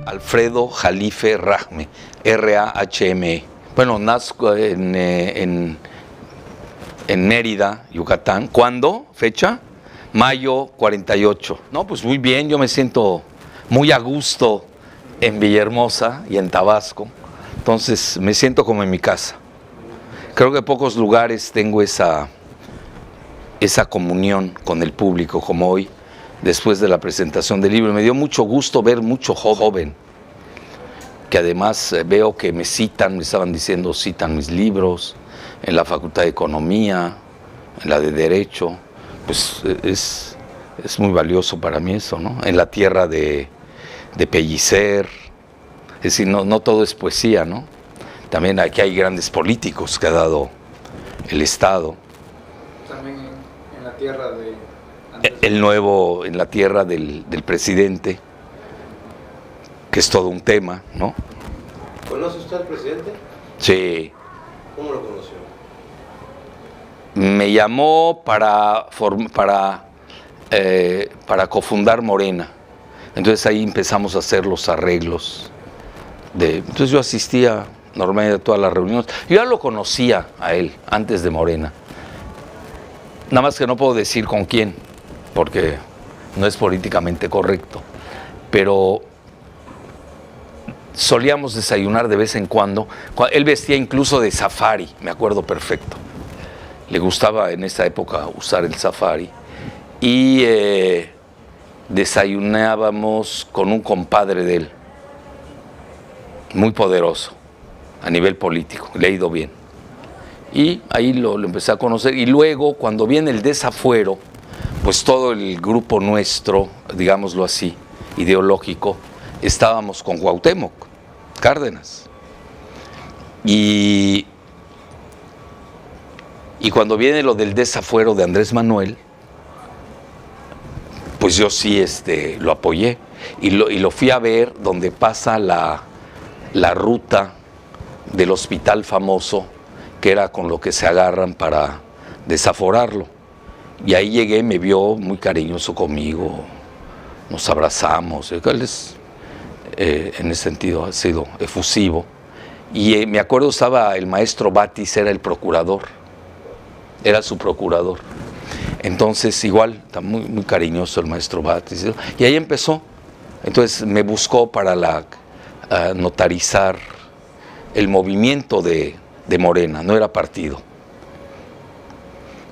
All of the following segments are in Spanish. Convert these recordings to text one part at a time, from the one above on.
Alfredo Jalife Rahme, R-A-H-M-E. Bueno, nazco en Mérida, Yucatán. ¿Cuándo? ¿Fecha? Mayo 48. No, pues muy bien, yo me siento muy a gusto en Villahermosa y en Tabasco. Entonces me siento como en mi casa. Creo que en pocos lugares tengo esa comunión con el público como hoy, después de la presentación del libro. Me dio mucho gusto ver mucho joven, que además veo que me estaban diciendo, citan mis libros, en la Facultad de Economía, en la de Derecho. Pues es muy valioso para mí eso, ¿no? En la tierra de Pellicer. Es decir, no todo es poesía, ¿no? También aquí hay grandes políticos que ha dado el Estado. También en la tierra de En la tierra del presidente, que es todo un tema, ¿no? ¿Conoce usted al presidente? Sí. ¿Cómo lo conoció? Me llamó para cofundar Morena. Entonces ahí empezamos a hacer los arreglos. Entonces yo asistía normalmente a todas las reuniones. Yo ya lo conocía a él antes de Morena. Nada más que no puedo decir con quién, porque no es políticamente correcto. Pero solíamos desayunar de vez en cuando. Él vestía incluso de safari, me acuerdo perfecto. Le gustaba en esa época usar el safari. Y desayunábamos con un compadre de él, muy poderoso a nivel político, le ha ido bien. Y ahí lo empecé a conocer. Y luego, cuando viene el desafuero, pues todo el grupo nuestro, digámoslo así, ideológico, estábamos con Cuauhtémoc Cárdenas. Y cuando viene lo del desafuero de Andrés Manuel, pues yo sí lo apoyé. Y lo fui a ver donde pasa la ruta del hospital famoso, que era con lo que se agarran para desaforarlo. Y ahí llegué, me vio muy cariñoso conmigo, nos abrazamos. Él en ese sentido ha sido efusivo. Y me acuerdo estaba el maestro Batis, era el procurador, era su procurador. Entonces igual, está muy cariñoso el maestro Batis. Y ahí empezó. Entonces me buscó para notarizar el movimiento de Morena, no era partido.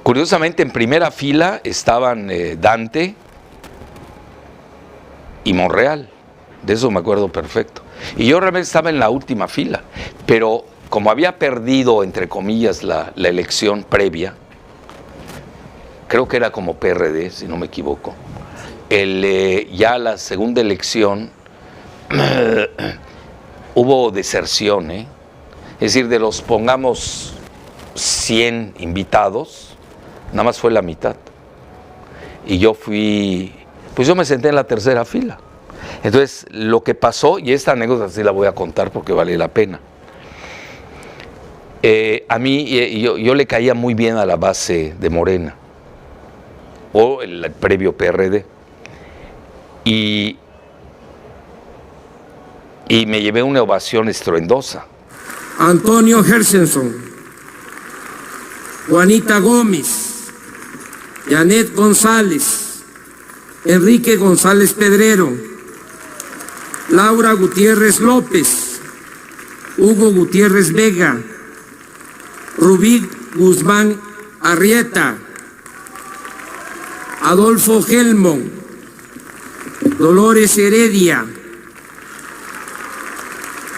Curiosamente, en primera fila estaban Dante y Monreal, de eso me acuerdo perfecto. Y yo realmente estaba en la última fila, pero como había perdido, entre comillas, la elección previa, creo que era como PRD, si no me equivoco, ya la segunda elección hubo deserción, Es decir, de los, pongamos, 100 invitados, nada más fue la mitad. Y yo yo me senté en la tercera fila. Entonces, lo que pasó, y esta anécdota sí la voy a contar porque vale la pena. A mí, yo le caía muy bien a la base de Morena, o el previo PRD. Y me llevé una ovación estruendosa. Antonio Hersenson, Juanita Gómez, Janet González, Enrique González Pedrero, Laura Gutiérrez López, Hugo Gutiérrez Vega, Rubí Guzmán Arrieta, Adolfo Gelmon, Dolores Heredia,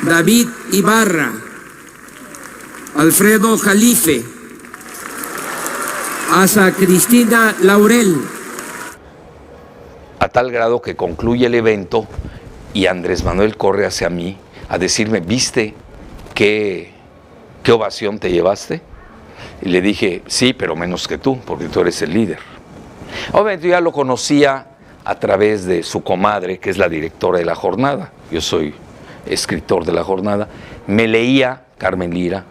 David Ibarra, Alfredo Jalife, Asa Cristina Laurel. A tal grado que concluye el evento y Andrés Manuel corre hacia mí a decirme, ¿viste qué ovación te llevaste? Y le dije, sí, pero menos que tú, porque tú eres el líder. Obviamente yo ya lo conocía a través de su comadre, que es la directora de La Jornada. Yo soy escritor de La Jornada. Me leía Carmen Lira.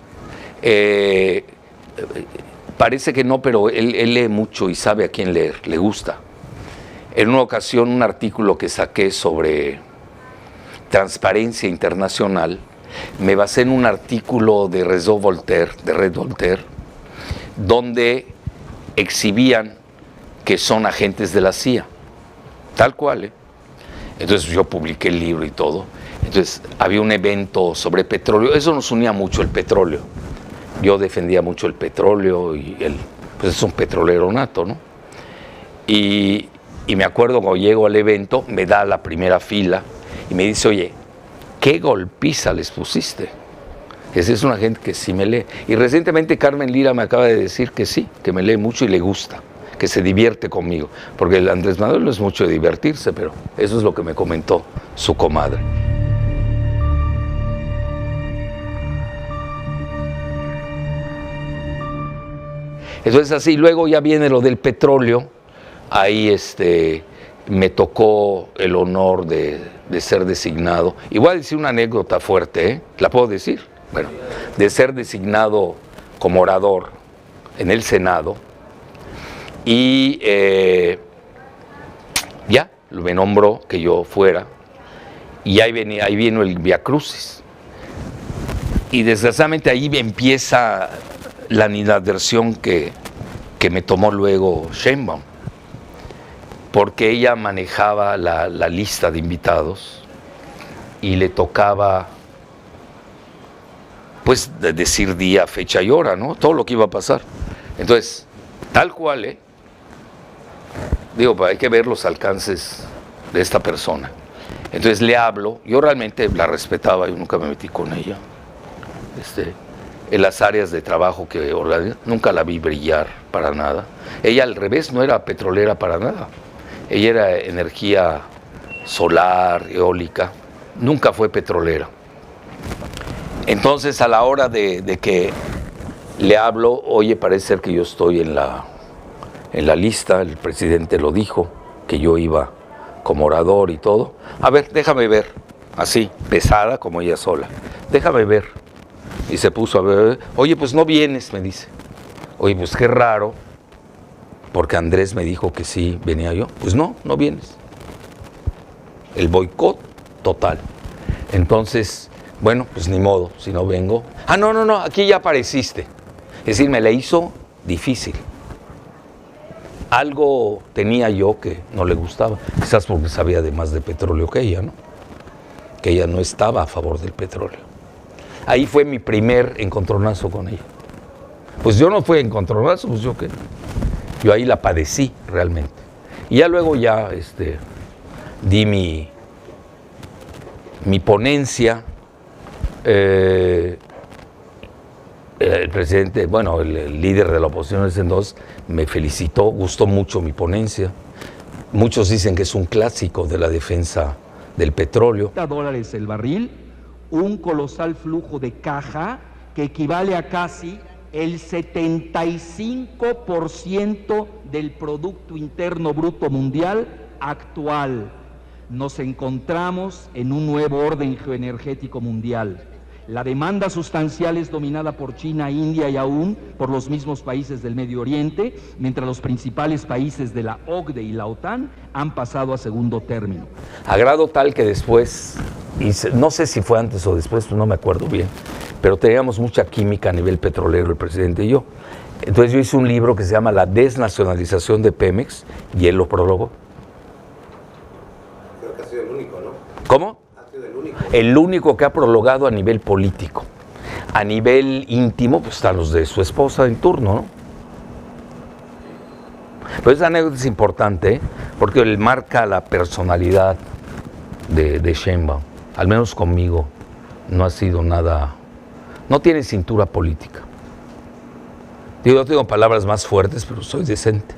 Parece que no, pero él lee mucho y sabe a quién leer, le gusta. En una ocasión, un artículo que saqué sobre Transparencia Internacional, me basé en un artículo de Red Voltaire, donde exhibían que son agentes de la CIA, tal cual, ¿eh? Entonces yo publiqué el libro y todo. Entonces había un evento sobre petróleo, eso nos unía mucho, el petróleo. Yo defendía mucho el petróleo y pues es un petrolero nato, ¿no? Y me acuerdo cuando llego al evento, me da la primera fila y me dice, oye, ¿qué golpiza les pusiste? Ese es una gente que sí me lee. Y recientemente Carmen Lira me acaba de decir que sí, que me lee mucho y le gusta, que se divierte conmigo. Porque el Andrés Manuel no es mucho de divertirse, pero eso es lo que me comentó su comadre. Entonces así, luego ya viene lo del petróleo. Ahí me tocó el honor de ser designado. Y voy a decir una anécdota fuerte, ¿eh? ¿La puedo decir? Bueno, de ser designado como orador en el Senado. Y ya, me nombró que yo fuera. Y ahí vino el Via Crucis. Y desgraciadamente ahí empieza la animadversión que me tomó luego Sheinbaum, porque ella manejaba la lista de invitados y le tocaba pues decir día, fecha y hora, ¿no? Todo lo que iba a pasar. Entonces, tal cual, digo, hay que ver los alcances de esta persona. Entonces le hablo, yo realmente la respetaba, yo nunca me metí con ella. En las áreas de trabajo que organiza, nunca la vi brillar para nada. Ella al revés no era petrolera para nada. Ella era energía solar, eólica, nunca fue petrolera. Entonces a la hora de que le hablo, oye, parece ser que yo estoy en la lista, el presidente lo dijo, que yo iba como orador y todo. A ver, déjame ver, así, pesada como ella sola, déjame ver. Y se puso a ver, oye, pues no vienes, me dice. Oye, pues qué raro, porque Andrés me dijo que sí venía yo. Pues no vienes. El boicot total. Entonces, bueno, pues ni modo, si no vengo. Ah, no, aquí ya apareciste. Es decir, me la hizo difícil. Algo tenía yo que no le gustaba, quizás porque sabía de más de petróleo que ella, ¿no? Que ella no estaba a favor del petróleo. Ahí fue mi primer encontronazo con ella. Pues yo no fui encontronazo, pues yo qué. Yo ahí la padecí realmente. Y ya luego ya di mi ponencia. El presidente, bueno, el líder de la oposición ese entonces me felicitó, gustó mucho mi ponencia. Muchos dicen que es un clásico de la defensa del petróleo. $30 el barril, un colosal flujo de caja que equivale a casi el 75% del Producto Interno Bruto Mundial actual. Nos encontramos en un nuevo orden geoenergético mundial. La demanda sustancial es dominada por China, India y aún por los mismos países del Medio Oriente, mientras los principales países de la OCDE y la OTAN han pasado a segundo término. A grado tal que después, y no sé si fue antes o después, no me acuerdo bien, pero teníamos mucha química a nivel petrolero el presidente y yo. Entonces yo hice un libro que se llama La desnacionalización de Pemex y él lo prologó. Creo que ha sido el único, ¿no? ¿Cómo? El único que ha prolongado a nivel político. A nivel íntimo, pues están los de su esposa en turno, ¿no? Pero esa anécdota es importante, porque él marca la personalidad de Sheinbaum. Al menos conmigo no ha sido nada, no tiene cintura política. Digo, yo tengo palabras más fuertes, pero soy decente.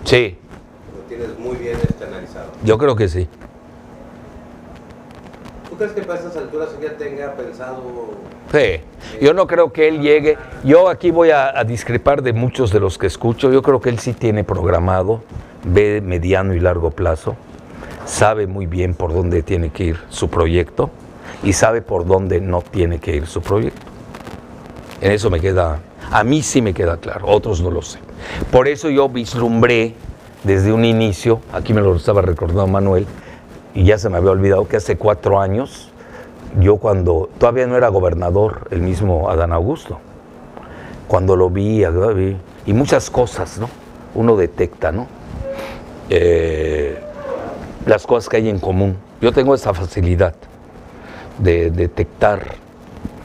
Sí. Lo tienes muy bien analizado. Yo creo que sí. ¿Tú crees que para estas alturas ya tenga pensado? Sí. Yo no creo que él llegue. Yo aquí voy a discrepar de muchos de los que escucho. Yo creo que él sí tiene programado, ve mediano y largo plazo, sabe muy bien por dónde tiene que ir su proyecto y sabe por dónde no tiene que ir su proyecto. En eso me queda, a mí sí me queda claro, otros no lo sé. Por eso yo vislumbré desde un inicio, aquí me lo estaba recordando Manuel, y ya se me había olvidado que hace 4 años, yo cuando todavía no era gobernador, el mismo Adán Augusto, cuando lo vi, y muchas cosas, ¿no? Uno detecta, ¿no? Las cosas que hay en común. Yo tengo esa facilidad de detectar,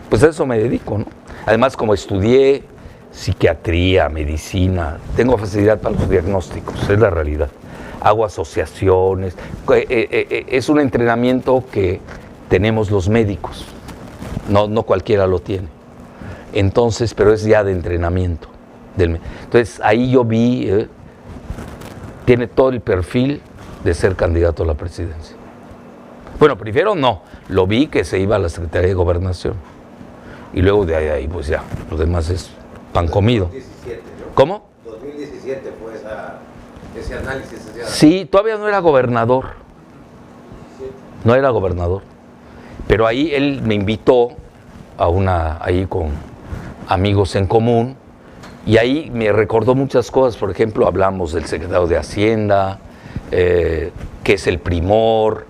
pues a eso me dedico, ¿no? Además, como estudié psiquiatría, medicina, tengo facilidad para los diagnósticos, es la realidad. Hago asociaciones, es un entrenamiento que tenemos los médicos, no cualquiera lo tiene. Entonces, pero es ya de entrenamiento. Entonces, ahí yo vi, tiene todo el perfil de ser candidato a la presidencia. Bueno, primero no, lo vi que se iba a la Secretaría de Gobernación. Y luego de ahí, pues ya, lo demás es pan comido. 2017, ¿no? ¿Cómo? 2017 fue ese análisis. Sí, todavía no era gobernador. No era gobernador. Pero ahí él me invitó ahí con amigos en común, y ahí me recordó muchas cosas. Por ejemplo, hablamos del secretario de Hacienda, que es el primor.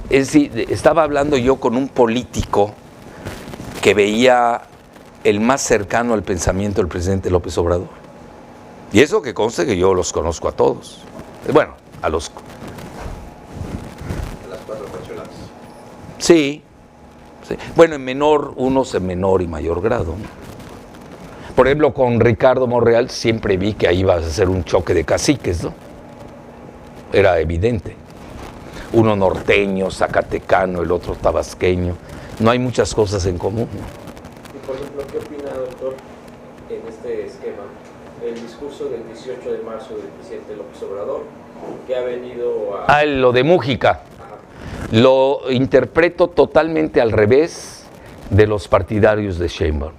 Es decir, estaba hablando yo con un político que veía el más cercano al pensamiento del presidente López Obrador. Y eso que conste que yo los conozco a todos. Bueno, a las 4 corcholatas. Sí. Bueno, unos en menor y mayor grado, ¿no? Por ejemplo, con Ricardo Monreal siempre vi que ahí iba a ser un choque de caciques, ¿no? Era evidente. Uno norteño, zacatecano, el otro tabasqueño. No hay muchas cosas en común, ¿no? Y por ejemplo, ¿qué opina, doctor, en este esquema, el discurso del 18 de marzo del presidente López Obrador, que ha venido a... Lo de Mújica. Lo interpreto totalmente al revés de los partidarios de Sheinbaum.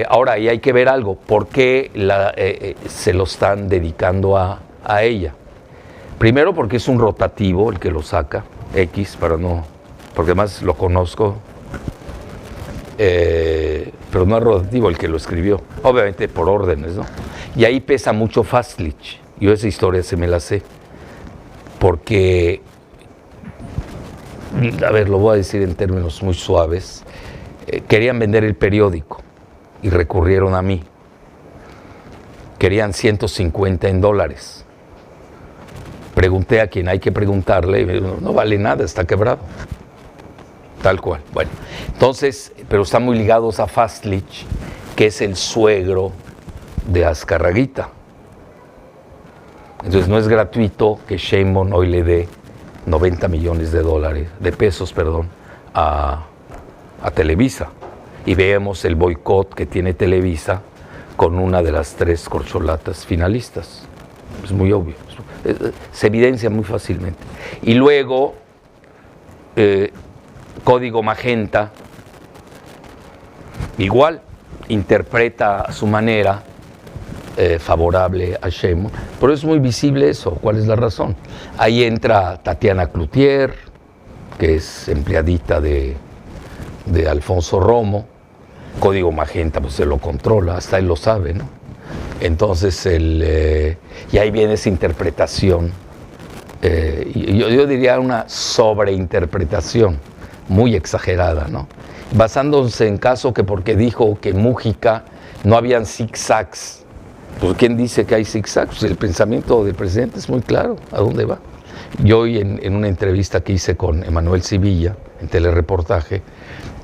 Ahora, ahí hay que ver algo. ¿Por qué se lo están dedicando a ella? Primero, porque es un rotativo el que lo saca, porque además lo conozco, pero no es rotativo el que lo escribió, obviamente por órdenes, ¿no? Y ahí pesa mucho Fastlich. Yo esa historia se me la sé, porque, a ver, lo voy a decir en términos muy suaves, querían vender el periódico y recurrieron a mí. Querían $150. Pregunté a quien hay que preguntarle y me dijo, no vale nada, está quebrado. Tal cual. Bueno, entonces, pero están muy ligados a Fastlich, que es el suegro de Azcarraguita. Entonces no es gratuito que Sheinbaum hoy le dé $90 millones de pesos, a Televisa. Y veamos el boicot que tiene Televisa con una de las 3 corcholatas finalistas. Es muy obvio. Se evidencia muy fácilmente. Y luego, Código Magenta, igual, interpreta a su manera favorable a Sheinbaum. Pero es muy visible eso. ¿Cuál es la razón? Ahí entra Tatiana Cloutier, que es empleadita de Alfonso Romo. Código Magenta, pues se lo controla, hasta él lo sabe, ¿no? Entonces, y ahí viene esa interpretación, yo diría una sobreinterpretación muy exagerada, ¿no? Basándose en caso que porque dijo que Mújica no habían zigzags. Pues ¿quién dice que hay zigzags? El pensamiento del presidente es muy claro, ¿a dónde va? Yo hoy en una entrevista que hice con Emanuel Sivilla, en Telereportaje,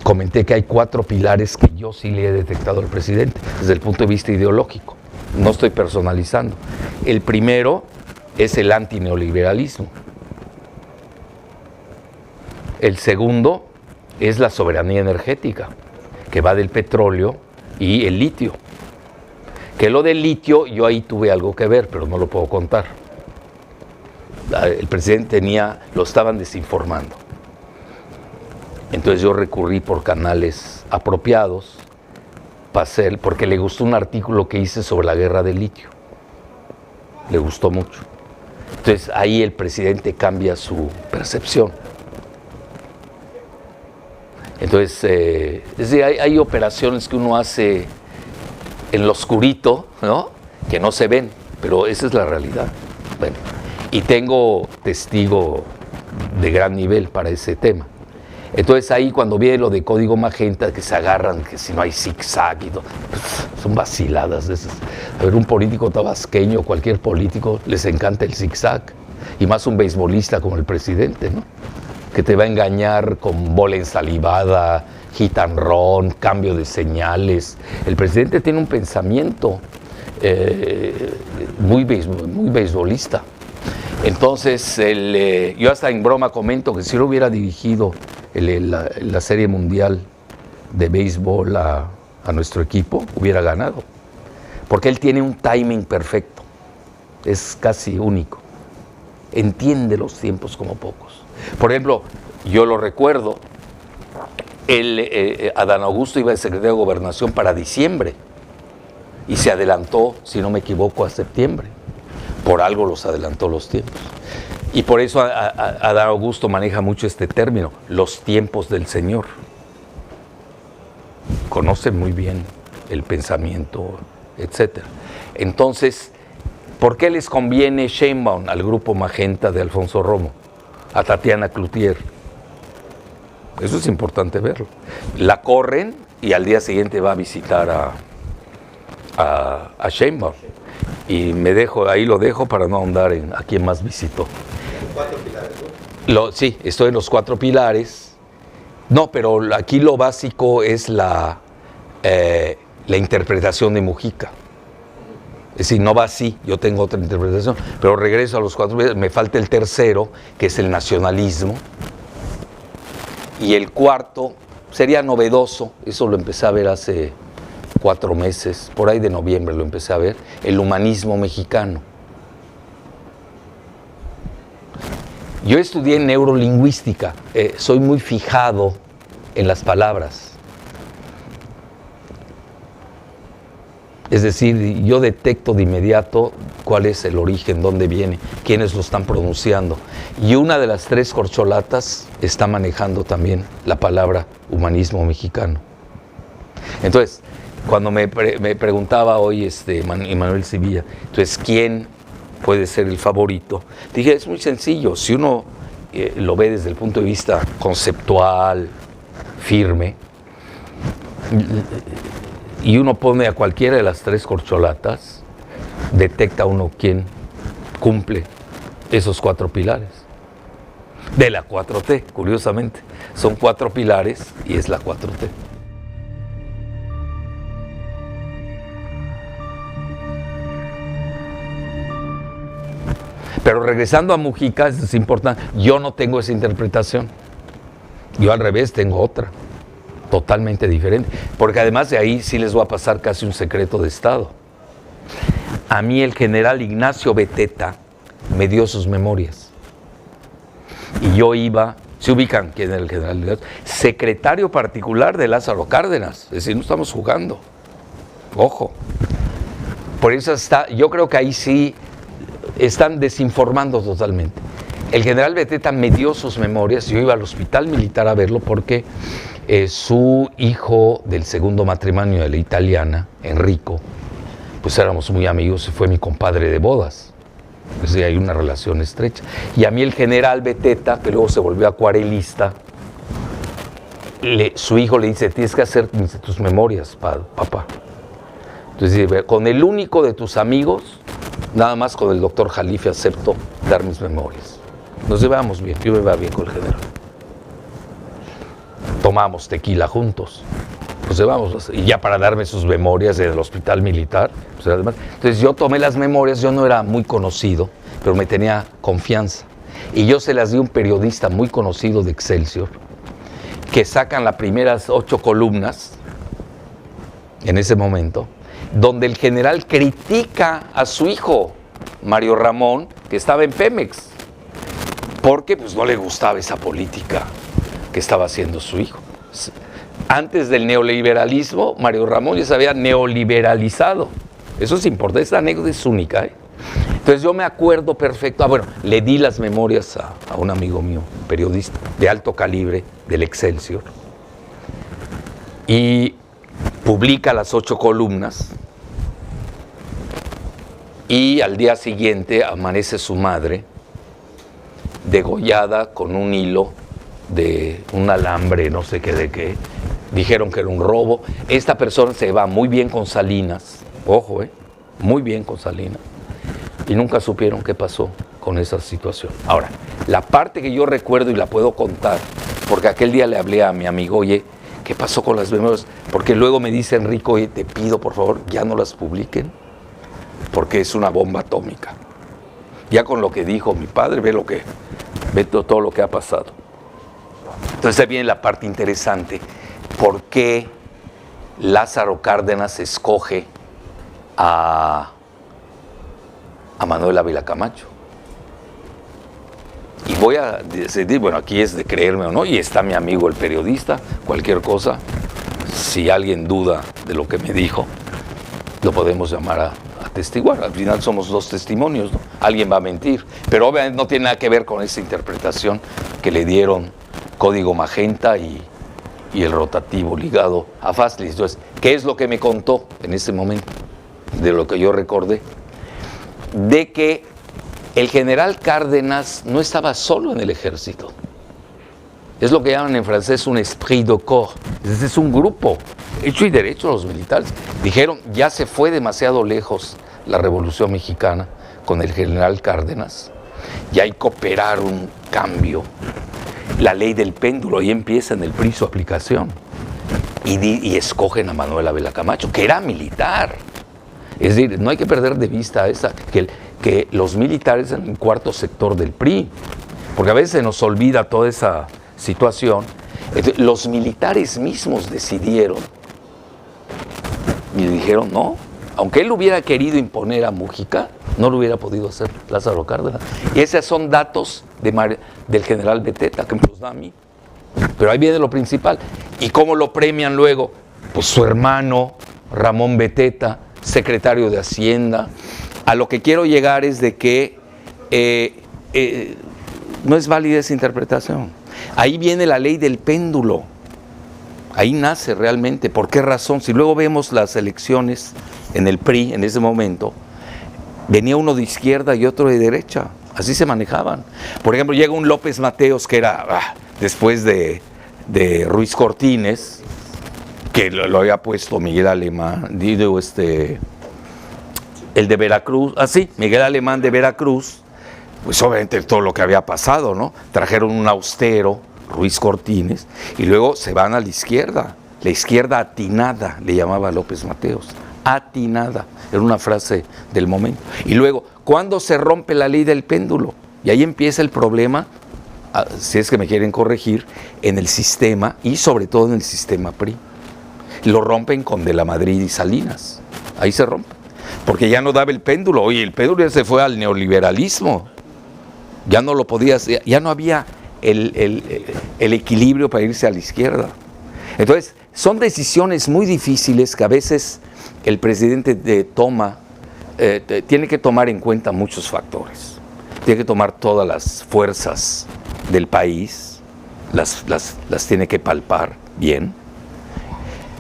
comenté que hay 4 pilares que yo sí le he detectado al presidente desde el punto de vista ideológico. No estoy personalizando. El primero es el antineoliberalismo. El segundo es la soberanía energética, que va del petróleo y el litio. Que lo del litio, yo ahí tuve algo que ver, pero no lo puedo contar. El presidente lo estaban desinformando. Entonces yo recurrí por canales apropiados, porque le gustó un artículo que hice sobre la guerra del litio. Le gustó mucho. Entonces ahí el presidente cambia su percepción. Entonces, es decir, hay operaciones que uno hace en lo oscurito, ¿no? Que no se ven, pero esa es la realidad. Bueno, y tengo testigo de gran nivel para ese tema. Entonces ahí cuando viene lo de Código Magenta, que se agarran, que si no hay zigzag y todo, pues, son vaciladas esas. A ver, un político tabasqueño, cualquier político, les encanta el zigzag, y más un beisbolista como el presidente, ¿no? Que te va a engañar con bola ensalivada, hit and run, cambio de señales. El presidente tiene un pensamiento muy beisbolista. Entonces, yo hasta en broma comento que si lo hubiera dirigido la Serie Mundial de béisbol a nuestro equipo, hubiera ganado. Porque él tiene un timing perfecto, es casi único. Entiende los tiempos como pocos. Por ejemplo, yo lo recuerdo, Adán Augusto iba de secretario de Gobernación para diciembre y se adelantó, si no me equivoco, a septiembre. Por algo los adelantó los tiempos. Y por eso Adán Augusto maneja mucho este término, los tiempos del Señor. Conoce muy bien el pensamiento, etc. Entonces, ¿por qué les conviene Sheinbaum al grupo Magenta de Alfonso Romo? A Tatiana Cloutier. Eso es importante verlo. La corren y al día siguiente va a visitar a Sheinbaum. Y ahí lo dejo para no ahondar en a quién más visitó. 4 pilares, ¿no? Sí, estoy en los 4 pilares. No, pero aquí lo básico es la interpretación de Mujica. Es decir, no va así, yo tengo otra interpretación, pero regreso a los 4 pilares. Me falta el tercero, que es el nacionalismo. Y el cuarto sería novedoso, eso lo empecé a ver hace 4 meses, por ahí de noviembre lo empecé a ver, el humanismo mexicano. Yo estudié neurolingüística, soy muy fijado en las palabras. Es decir, yo detecto de inmediato cuál es el origen, dónde viene, quiénes lo están pronunciando. Y una de las 3 corcholatas está manejando también la palabra humanismo mexicano. Entonces, cuando me preguntaba hoy Manuel Sevilla, entonces, ¿quién puede ser el favorito? Dije, es muy sencillo, si uno lo ve desde el punto de vista conceptual, firme, y uno pone a cualquiera de las 3 corcholatas, detecta uno quién cumple esos 4 pilares. De la 4T, curiosamente. Son 4 pilares y es la 4T. Pero regresando a Mujica, es importante, yo no tengo esa interpretación. Yo al revés tengo otra, totalmente diferente. Porque además de ahí sí les voy a pasar casi un secreto de Estado. A mí el general Ignacio Beteta me dio sus memorias. Y yo iba, ¿se ubican quién era el general? Secretario particular de Lázaro Cárdenas. Es decir, no estamos jugando. Ojo. Por eso yo creo que ahí sí están desinformando totalmente. El general Beteta me dio sus memorias, yo iba al hospital militar a verlo porque su hijo del segundo matrimonio de la italiana, Enrico, pues éramos muy amigos y fue mi compadre de bodas. Es decir, hay una relación estrecha. Y a mí el general Beteta, que luego se volvió acuarelista, su hijo le dice, tienes que hacer tus memorias, papá. Entonces dice, con el único de tus amigos, nada más con el doctor Jalife acepto dar mis memorias. Nos llevamos bien, yo me iba bien con el general. Tomamos tequila juntos. Nos llevamos, y ya para darme sus memorias del hospital militar. Pues además, entonces yo tomé las memorias, yo no era muy conocido, pero me tenía confianza. Y yo se las di a un periodista muy conocido de Excelsior, que sacan las primeras 8 columnas, en ese momento, donde el general critica a su hijo, Mario Ramón, que estaba en Pemex, porque pues no le gustaba esa política que estaba haciendo su hijo. Antes del neoliberalismo, Mario Ramón ya se había neoliberalizado. Eso es importante, esta anécdota es única, ¿eh? Entonces yo me acuerdo perfecto, le di las memorias a un amigo mío, periodista de alto calibre, del Excelsior, y publica las 8 columnas, y al día siguiente amanece su madre degollada con un hilo de un alambre, no sé qué de qué. Dijeron que era un robo. Esta persona se va muy bien con Salinas, ojo, muy bien con Salinas, y nunca supieron qué pasó con esa situación. Ahora, la parte que yo recuerdo y la puedo contar, porque aquel día le hablé a mi amigo, oye, ¿qué pasó con las memorias? Porque luego me dice Enrico, oye, te pido por favor, ya no las publiquen, porque es una bomba atómica. Ya con lo que dijo mi padre, ve todo lo que ha pasado. Entonces ahí viene la parte interesante. ¿Por qué Lázaro Cárdenas escoge a Manuel Ávila Camacho? Y voy a decidir, bueno, aquí es de creerme o no, y está mi amigo el periodista, cualquier cosa, si alguien duda de lo que me dijo, lo podemos llamar a atestiguar. Al final somos 2 testimonios, ¿no? Alguien va a mentir, pero obviamente no tiene nada que ver con esa interpretación que le dieron Código Magenta y el rotativo ligado a Fastly. Entonces, ¿qué es lo que me contó en ese momento? De lo que yo recordé, de que el general Cárdenas no estaba solo en el ejército. Es lo que llaman en francés un esprit de corps. Es un grupo, hecho y derecho los militares. Dijeron, ya se fue demasiado lejos la Revolución Mexicana con el general Cárdenas. Y hay que operar un cambio. La ley del péndulo, y empieza en el PRI su aplicación. Y escogen a Manuel Ávila Camacho, que era militar. Es decir, no hay que perder de vista que los militares en el cuarto sector del PRI, porque a veces se nos olvida toda esa situación. Los militares mismos decidieron y dijeron no, aunque él hubiera querido imponer a Mújica, no lo hubiera podido hacer Lázaro Cárdenas. Y esos son datos del general Beteta, que me los da a mí. Pero ahí viene lo principal. ¿Y cómo lo premian luego? Pues su hermano, Ramón Beteta, secretario de Hacienda. A lo que quiero llegar es de que no es válida esa interpretación. Ahí viene la ley del péndulo. Ahí nace realmente. ¿Por qué razón? Si luego vemos las elecciones en el PRI en ese momento, venía uno de izquierda y otro de derecha. Así se manejaban. Por ejemplo, llega un López Mateos que era después de Ruiz Cortines, que lo había puesto Miguel Alemán, el de Veracruz, Miguel Alemán de Veracruz, pues obviamente todo lo que había pasado, ¿no? Trajeron un austero, Ruiz Cortines, y luego se van a la izquierda atinada, le llamaba López Mateos, atinada, era una frase del momento. Y luego, ¿cuándo se rompe la ley del péndulo? Y ahí empieza el problema, si es que me quieren corregir, en el sistema y sobre todo en el sistema PRI. Lo rompen con De la Madrid y Salinas, ahí se rompe, porque ya no daba el péndulo. Oye, el péndulo ya se fue al neoliberalismo, ya no lo podía hacer, ya no había el equilibrio para irse a la izquierda. Entonces, son decisiones muy difíciles que a veces el presidente tiene que tomar en cuenta muchos factores. Tiene que tomar todas las fuerzas del país, las tiene que palpar bien.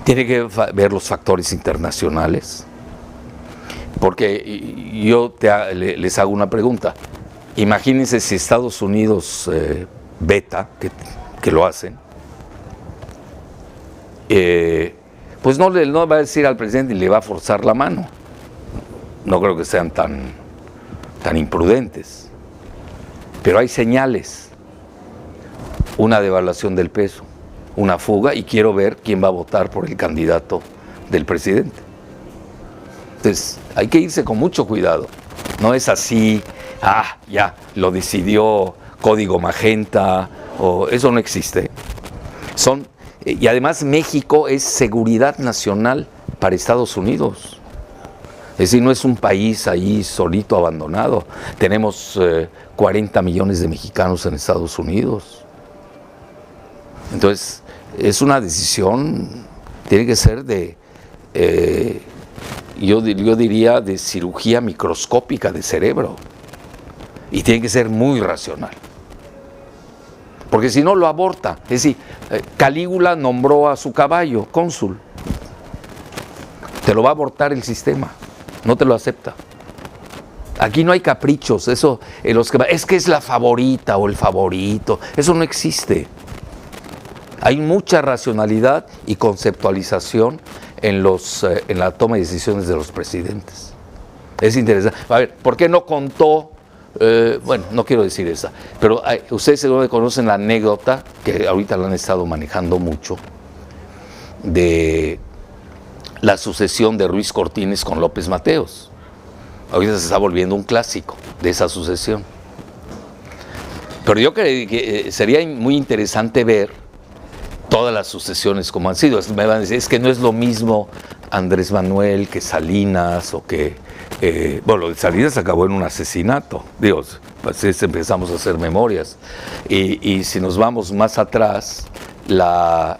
Tiene que ver los factores internacionales. Porque yo les hago una pregunta. Imagínense si Estados Unidos veta, que lo hacen, pues no va a decir al presidente y le va a forzar la mano. No creo que sean tan imprudentes. Pero hay señales. Una devaluación del peso, una fuga, y quiero ver quién va a votar por el candidato del presidente. Entonces, hay que irse con mucho cuidado. No es así, ya, lo decidió Código Magenta, o eso no existe. Y además México es seguridad nacional para Estados Unidos. Es decir, no es un país ahí solito, abandonado. Tenemos 40 millones de mexicanos en Estados Unidos. Entonces, es una decisión, tiene que ser yo diría, de cirugía microscópica de cerebro. Y tiene que ser muy racional. porque si no lo aborta. Es decir, Calígula nombró a su caballo cónsul. Te lo va a abortar el sistema, no te lo acepta. Aquí no hay caprichos, eso, es que es la favorita o el favorito, eso no existe. Hay mucha racionalidad y conceptualización en la toma de decisiones de los presidentes. Es interesante. A ver, ¿por qué no contó? Bueno, no quiero decir esa, pero ustedes seguro conocen la anécdota, que ahorita la han estado manejando mucho, de la sucesión de Ruiz Cortines con López Mateos. Ahorita se está volviendo un clásico de esa sucesión. Pero yo creo que sería muy interesante ver todas las sucesiones como han sido. Me van a decir, es que no es lo mismo Andrés Manuel que Salinas o que... bueno, lo de Salinas acabó en un asesinato. Digo, pues empezamos a hacer memorias. Y si nos vamos más atrás, la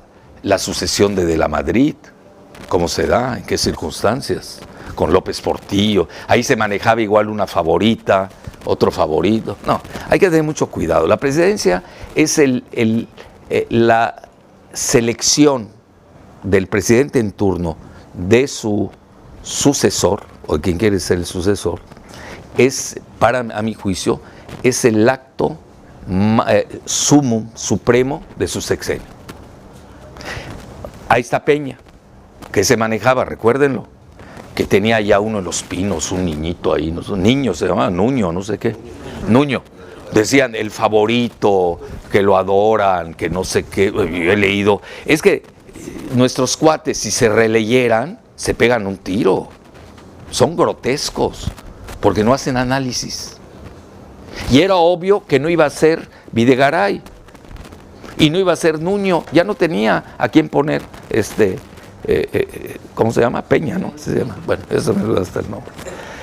sucesión de la Madrid, ¿cómo se da? ¿En qué circunstancias? Con López Portillo. Ahí se manejaba igual una favorita, otro favorito. No, hay que tener mucho cuidado. La presidencia es la selección del presidente en turno de su sucesor, o de quien quiere ser el sucesor, es, a mi juicio, es el acto supremo de su sexenio. Ahí está Peña, que se manejaba, recuérdenlo, que tenía ya uno en Los Pinos, un niñito ahí, un niño se llamaba Nuño, no sé qué, Nuño. Decían el favorito, que lo adoran, que no sé qué, yo he leído. Es que nuestros cuates, si se releyeran, se pegan un tiro. Son grotescos, porque no hacen análisis. Y era obvio que no iba a ser Videgaray, y no iba a ser Nuño, ya no tenía a quién poner, ¿cómo se llama? Peña, ¿no? Se llama. Bueno, eso me gusta hasta el nombre.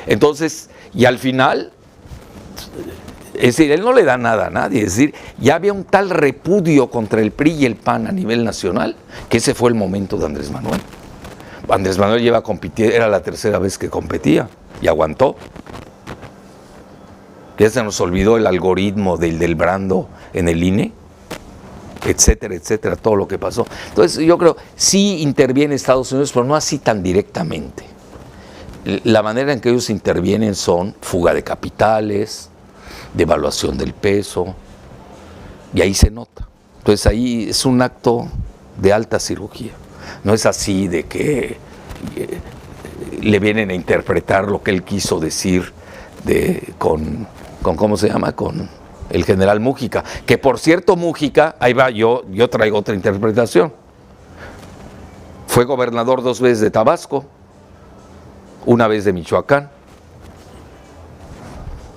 Entonces, y al final... Es decir, él no le da nada a nadie, es decir, ya había un tal repudio contra el PRI y el PAN a nivel nacional, que ese fue el momento de Andrés Manuel. Andrés Manuel lleva compitiendo, era la tercera vez que competía, y aguantó. Ya se nos olvidó el algoritmo del Brando en el INE, etcétera, etcétera, todo lo que pasó. Entonces yo creo, sí interviene Estados Unidos, pero no así tan directamente. La manera en que ellos intervienen son fuga de capitales, devaluación del peso, y ahí se nota. Entonces ahí es un acto de alta cirugía. No es así de que le vienen a interpretar lo que él quiso decir con ¿cómo se llama? Con el general Mújica. Que por cierto, Mújica, ahí va, yo traigo otra interpretación. Fue gobernador 2 veces de Tabasco, una vez de Michoacán.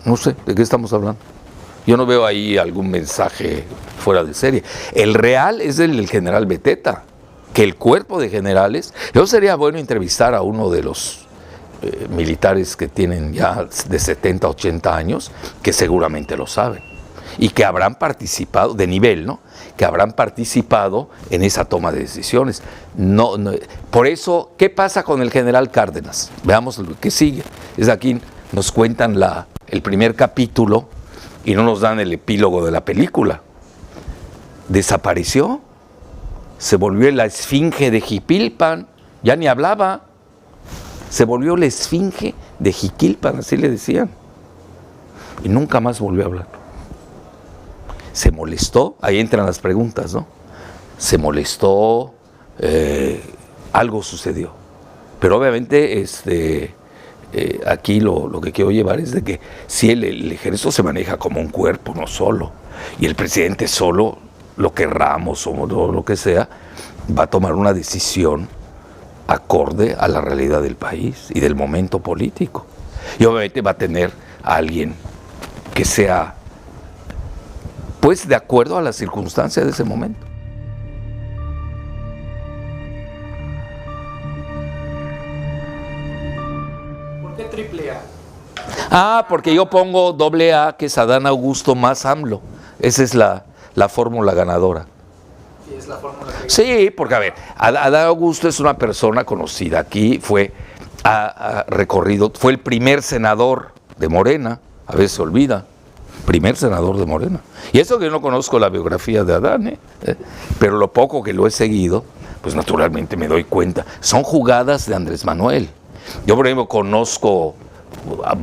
No sé, ¿de qué estamos hablando? Yo no veo ahí algún mensaje fuera de serie. El real es el general Beteta, que el cuerpo de generales... Yo sería bueno entrevistar a uno de los militares que tienen ya de 70, 80 años, que seguramente lo saben, y que habrán participado, de nivel, ¿no? Que habrán participado en esa toma de decisiones. No, por eso, ¿qué pasa con el general Cárdenas? Veamos lo que sigue. Es aquí, nos cuentan el primer capítulo y no nos dan el epílogo de la película. Desapareció, se volvió la esfinge de Jipilpan, ya ni hablaba, se volvió la esfinge de Jiquilpan, así le decían, y nunca más volvió a hablar. Se molestó, ahí entran las preguntas, ¿no? Se molestó, algo sucedió, pero obviamente aquí lo que quiero llevar es de que si el ejército se maneja como un cuerpo, no solo, y el presidente solo, lo querramos o lo que sea, va a tomar una decisión acorde a la realidad del país y del momento político. Y obviamente va a tener a alguien que sea, pues, de acuerdo a las circunstancias de ese momento. ¿Por qué triple A? Porque yo pongo doble A, que es Adán Augusto más AMLO. Esa es la fórmula ganadora. ¿Y es la fórmula que... Sí, porque a ver, Adán Augusto es una persona conocida. Aquí ha recorrido, fue el primer senador de Morena, a veces se olvida, primer senador de Morena. Y eso que yo no conozco la biografía de Adán, pero lo poco que lo he seguido, pues naturalmente me doy cuenta. Son jugadas de Andrés Manuel. Yo, por ejemplo, conozco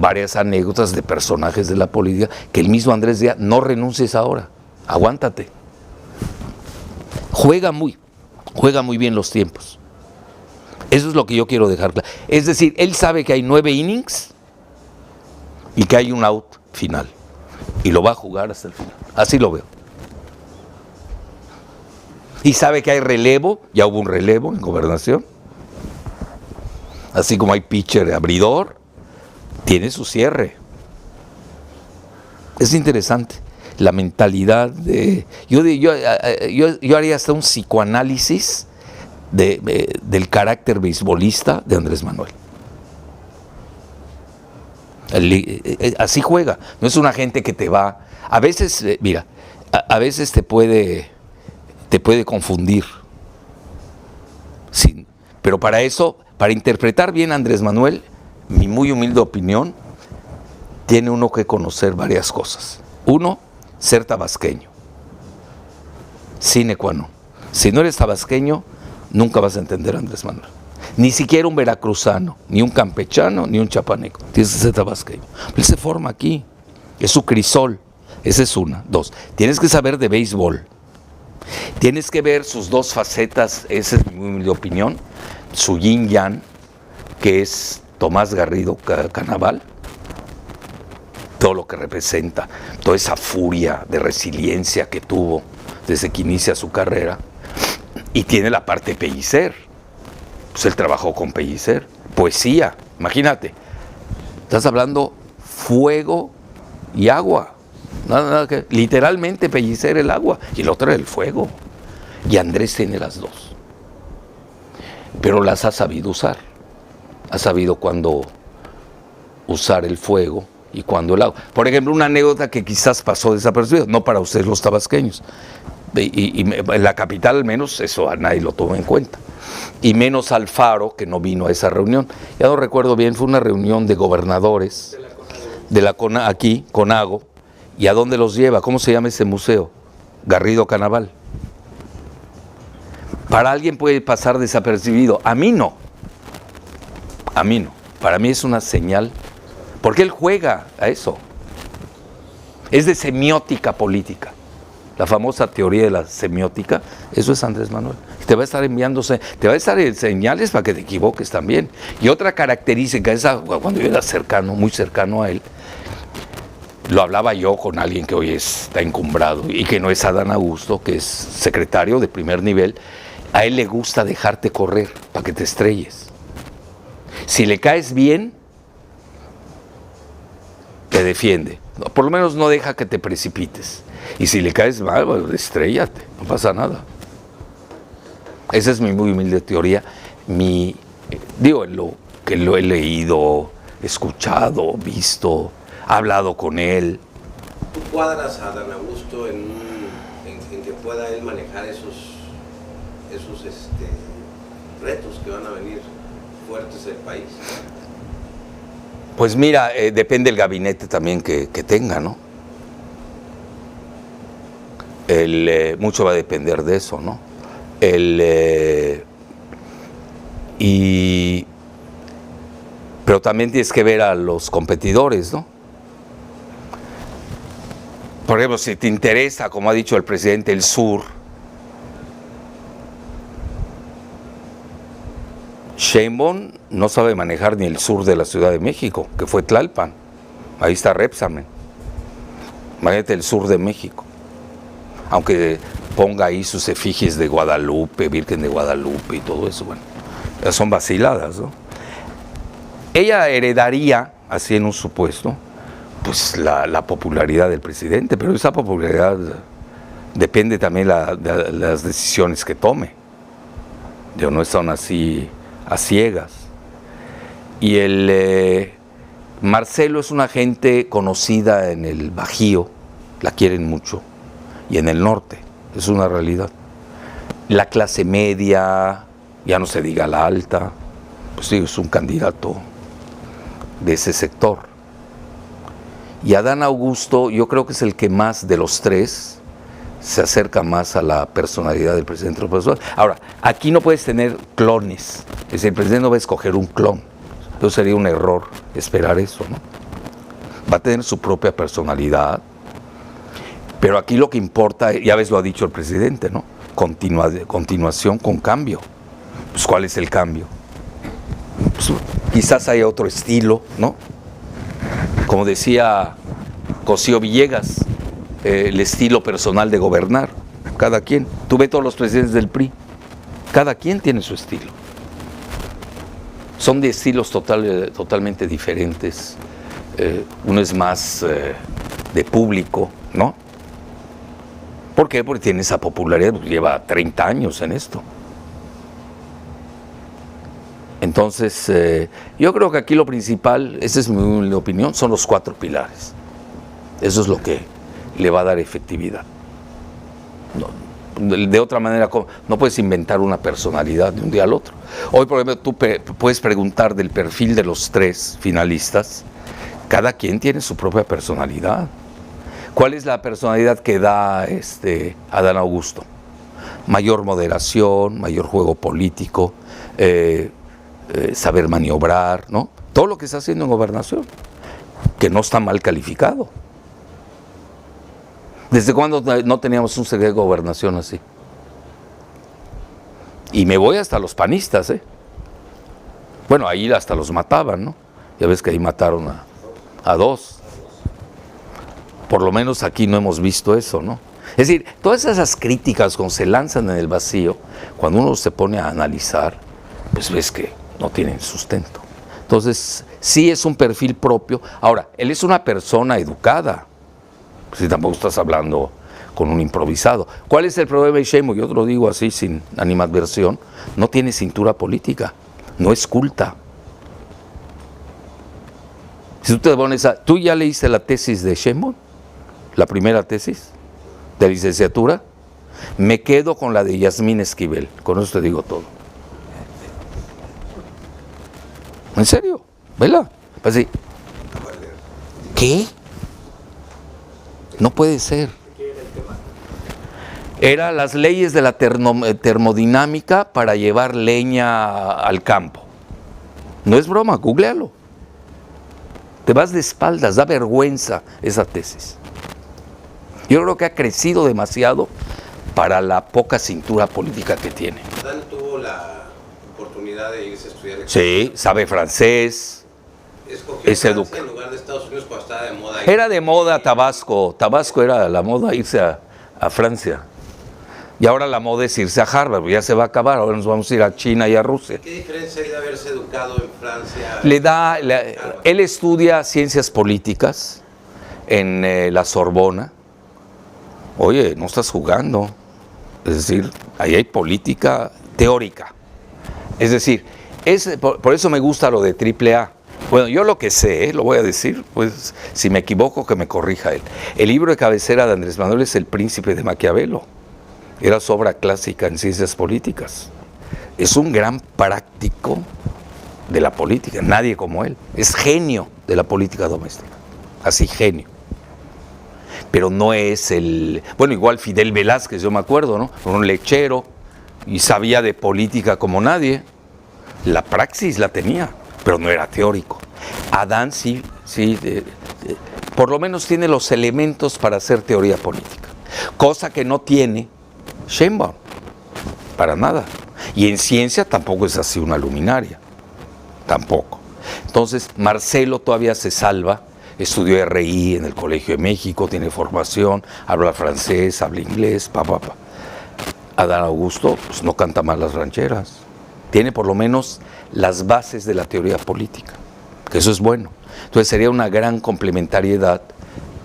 varias anécdotas de personajes de la política que el mismo Andrés decía, no renuncies ahora, aguántate. Juega muy bien los tiempos. Eso es lo que yo quiero dejar claro. Es decir, él sabe que hay 9 innings y que hay un out final. Y lo va a jugar hasta el final. Así lo veo. Y sabe que hay relevo, ya hubo un relevo en Gobernación. Así como hay pitcher abridor, tiene su cierre. Es interesante la mentalidad de... Yo haría hasta un psicoanálisis del carácter beisbolista de Andrés Manuel. Así juega. No es una gente que te va... A veces, mira, a veces te puede confundir. Sí, pero para eso, para interpretar bien a Andrés Manuel, mi muy humilde opinión, tiene uno que conocer varias cosas. Uno, ser tabasqueño. Sine qua non. Si no eres tabasqueño, nunca vas a entender a Andrés Manuel. Ni siquiera un veracruzano, ni un campechano, ni un chapaneco. Tienes que ser tabasqueño. Él se forma aquí. Es su crisol. Esa es una. 2. Tienes que saber de béisbol. Tienes que ver sus dos facetas, esa es mi humilde opinión. Su yin yang, que es Tomás Garrido Canaval. Todo lo que representa, toda esa furia de resiliencia que tuvo desde que inicia su carrera. Y tiene la parte Pellicer. Pues él trabajó con Pellicer. Poesía, imagínate. Estás hablando fuego y agua. Nada que, literalmente Pellicer el agua y el otro el fuego. Y Andrés tiene las dos. Pero las ha sabido usar. Ha sabido cuándo usar el fuego y cuándo el agua. Por ejemplo, una anécdota que quizás pasó desapercibida, no para ustedes los tabasqueños. Y en la capital al menos eso a nadie lo tomó en cuenta. Y menos Alfaro, que no vino a esa reunión. Ya no recuerdo bien, fue una reunión de gobernadores de la aquí, Conago. ¿Y a dónde los lleva? ¿Cómo se llama ese museo? Garrido Canaval. Para alguien puede pasar desapercibido. A mí no. A mí no. Para mí es una señal. Porque él juega a eso. Es de semiótica política. La famosa teoría de la semiótica, eso es Andrés Manuel. Te va a estar enviándose, te va a estar señales para que te equivoques también. Y otra característica, esa, cuando yo era cercano, muy cercano a él, lo hablaba yo con alguien que hoy está encumbrado y que no es Adán Augusto, que es secretario de primer nivel. A él le gusta dejarte correr para que te estrelles. Si le caes bien, te defiende. Por lo menos no deja que te precipites. Y si le caes mal, pues, estréllate, no pasa nada. Esa es mi muy humilde teoría. Digo, lo que lo he leído, escuchado, visto, hablado con él. ¿Tú cuadras a Adán Augusto en que pueda él manejar esos retos que van a venir fuertes del país? Pues mira, depende del gabinete también que tenga, ¿no? Mucho va a depender de eso, ¿no? Pero también tienes que ver a los competidores, ¿no? Por ejemplo, si te interesa, como ha dicho el presidente, el sur, Sheinbaum no sabe manejar ni el sur de la Ciudad de México, que fue Tlalpan. Ahí está Repsamen. Imagínate el sur de México. Aunque ponga ahí sus efigies de Guadalupe, Virgen de Guadalupe y todo eso, bueno, son vaciladas, ¿no? Ella heredaría, así en un supuesto, pues la popularidad del presidente, pero esa popularidad depende también de las decisiones que tome. No son así a ciegas. Y Marcelo es una gente conocida en el Bajío, la quieren mucho, y en el norte, es una realidad. La clase media, ya no se diga la alta, pues sí, es un candidato de ese sector. Y Adán Augusto yo creo que es el que más de los tres se acerca más a la personalidad del presidente López Obrador. Ahora, aquí no puedes tener clones, es decir, el presidente no va a escoger un clon, eso sería un error esperar eso, ¿no? Va a tener su propia personalidad, pero aquí lo que importa, ya ves, lo ha dicho el presidente, ¿no? Continuación con cambio. Pues, ¿cuál es el cambio? Pues, quizás haya otro estilo, ¿no? Como decía Cosío Villegas, el estilo personal de gobernar, cada quien. Tú ves todos los presidentes del PRI, cada quien tiene su estilo. Son de estilos totalmente diferentes. Uno es más de público, ¿no? ¿Por qué? Porque tiene esa popularidad, lleva 30 años en esto. Entonces, yo creo que aquí lo principal, esa es mi opinión, son los 4 pilares. Eso es lo que le va a dar efectividad. No, de otra manera, no puedes inventar una personalidad de un día al otro. Hoy, por ejemplo, tú puedes preguntar del perfil de los 3 finalistas, cada quien tiene su propia personalidad. ¿Cuál es la personalidad que da Adán Augusto? Mayor moderación, mayor juego político, saber maniobrar, ¿no? Todo lo que está haciendo en gobernación, que no está mal calificado. ¿Desde cuándo no teníamos un secretario de gobernación así? Y me voy hasta los panistas, ¿eh? Bueno, ahí hasta los mataban, ¿no? Ya ves que ahí mataron a 2. Por lo menos aquí no hemos visto eso, ¿no? Es decir, todas esas críticas cuando se lanzan en el vacío, cuando uno se pone a analizar, pues ves que no tienen sustento. Entonces, sí es un perfil propio. Ahora, él es una persona educada. Si tampoco estás hablando con un improvisado. ¿Cuál es el problema de Sheinbaum? Yo te lo digo así, sin animadversión. No tiene cintura política. No es culta. Si tú te pones ¿tú ya leíste la tesis de Sheinbaum? La primera tesis de licenciatura. Me quedo con la de Yasmín Esquivel. Con eso te digo todo. ¿En serio? ¿Vela? Así. ¿Qué? No puede ser. Era las leyes de la termodinámica para llevar leña al campo. No es broma, googlealo. Te vas de espaldas, da vergüenza esa tesis. Yo creo que ha crecido demasiado para la poca cintura política que tiene. ¿Adán tuvo la oportunidad de irse a estudiar? Sí, sabe francés. Escogió Es Francia en lugar de Estados Unidos cuando estaba de moda. Era de moda Tabasco. Tabasco era la moda irse a Francia. Y ahora la moda es irse a Harvard, ya se va a acabar, ahora nos vamos a ir a China y a Rusia. ¿Qué diferencia hay de haberse educado en Francia? Él estudia ciencias políticas en la Sorbona. Oye, no estás jugando. Es decir, ahí hay política teórica. Es decir, por eso me gusta lo de AAA. Bueno, yo lo que sé, lo voy a decir, pues si me equivoco que me corrija él. El libro de cabecera de Andrés Manuel es El Príncipe de Maquiavelo. Era su obra clásica en ciencias políticas. Es un gran práctico de la política, nadie como él. Es genio de la política doméstica, así genio. Pero no es bueno, igual Fidel Velázquez, yo me acuerdo, ¿no? Un lechero y sabía de política como nadie. La praxis la tenía, pero no era teórico. Adán sí, por lo menos tiene los elementos para hacer teoría política, cosa que no tiene Sheinbaum, para nada. Y en ciencia tampoco es así una luminaria, tampoco. Entonces, Marcelo todavía se salva, estudió RI en el Colegio de México, tiene formación, habla francés, habla inglés, Adán Augusto, pues no canta mal las rancheras. Tiene por lo menos las bases de la teoría política, que eso es bueno. Entonces sería una gran complementariedad,